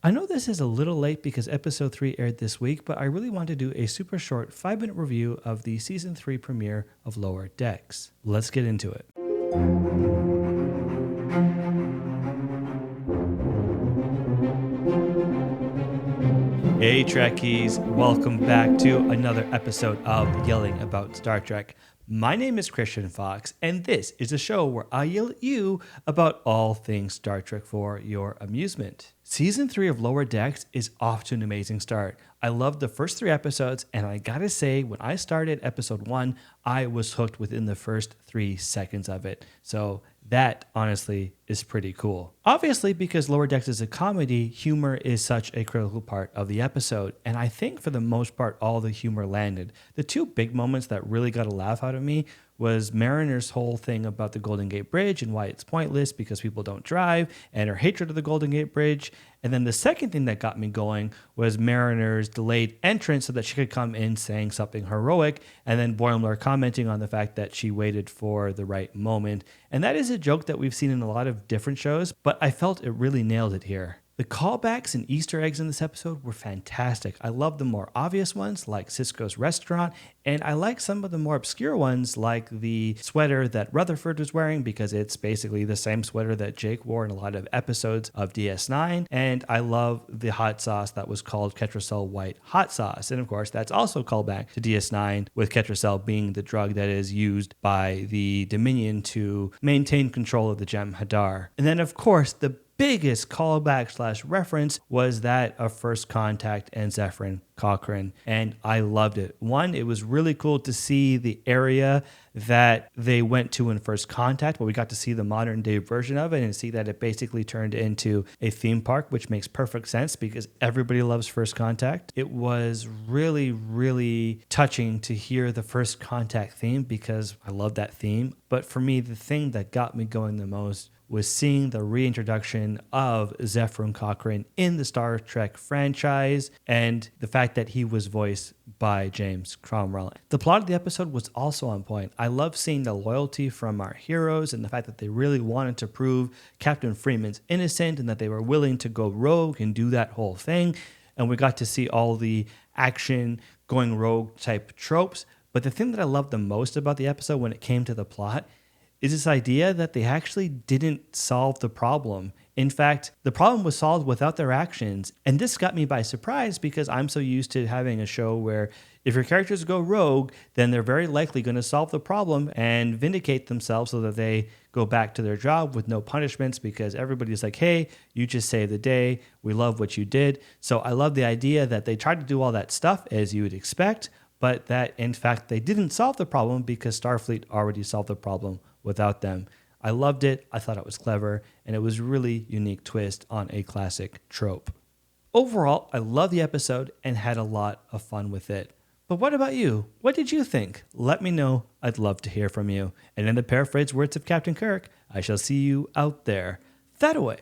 I know this is a little late because episode 3 aired this week, but I really want to do a super short 5-minute review of the season 3 premiere of Lower Decks. Let's get into it. Hey Trekkies, welcome back to another episode of Yelling About Star Trek. My name is Christian Fox, and this is a show where I yell at you about all things Star Trek for your amusement. Season 3 of Lower Decks is off to an amazing start. I loved the first 3 episodes, and I gotta say, when I started episode 1, I was hooked within the first 3 seconds of it. So that, honestly, is pretty cool. Obviously, because Lower Decks is a comedy, humor is such a critical part of the episode, and I think for the most part, all the humor landed. The 2 big moments that really got a laugh out of me was Mariner's whole thing about the Golden Gate Bridge and why it's pointless because people don't drive, and her hatred of the Golden Gate Bridge. And then the second thing that got me going was Mariner's delayed entrance so that she could come in saying something heroic, and then Boimler commenting on the fact that she waited for the right moment. And that is a joke that we've seen in a lot of different shows, but I felt it really nailed it here. The callbacks and Easter eggs in this episode were fantastic. I love the more obvious ones like Cisco's restaurant, and I like some of the more obscure ones like the sweater that Rutherford was wearing because it's basically the same sweater that Jake wore in a lot of episodes of DS9. And I love the hot sauce that was called Ketracel White Hot Sauce. And of course, that's also called back to DS9 with Ketracel being the drug that is used by the Dominion to maintain control of the Jem'Hadar. And then of course, the biggest callback / reference was that of First Contact and Zefram Cochrane, and I loved it. One, it was really cool to see the area that they went to in First Contact, but we got to see the modern day version of it and see that it basically turned into a theme park, which makes perfect sense because everybody loves First Contact. It was really, really touching to hear the First Contact theme because I love that theme. But for me, the thing that got me going the most was seeing the reintroduction of Zefram Cochrane in the Star Trek franchise and the fact that he was voiced by James Cromwell. The plot of the episode was also on point. I love seeing the loyalty from our heroes and the fact that they really wanted to prove Captain Freeman's innocent and that they were willing to go rogue and do that whole thing. And we got to see all the action going rogue type tropes. But the thing that I loved the most about the episode when it came to the plot is this idea that they actually didn't solve the problem. In fact, the problem was solved without their actions. And this got me by surprise because I'm so used to having a show where if your characters go rogue, then they're very likely going to solve the problem and vindicate themselves so that they go back to their job with no punishments because everybody's like, hey, you just saved the day. We love what you did. So I love the idea that they tried to do all that stuff as you would expect, but that in fact they didn't solve the problem because Starfleet already solved the problem without them. I loved it. I thought it was clever, and it was a really unique twist on a classic trope. Overall, I loved the episode and had a lot of fun with it. But what about you? What did you think? Let me know. I'd love to hear from you. And in the paraphrased words of Captain Kirk, I shall see you out there. That away.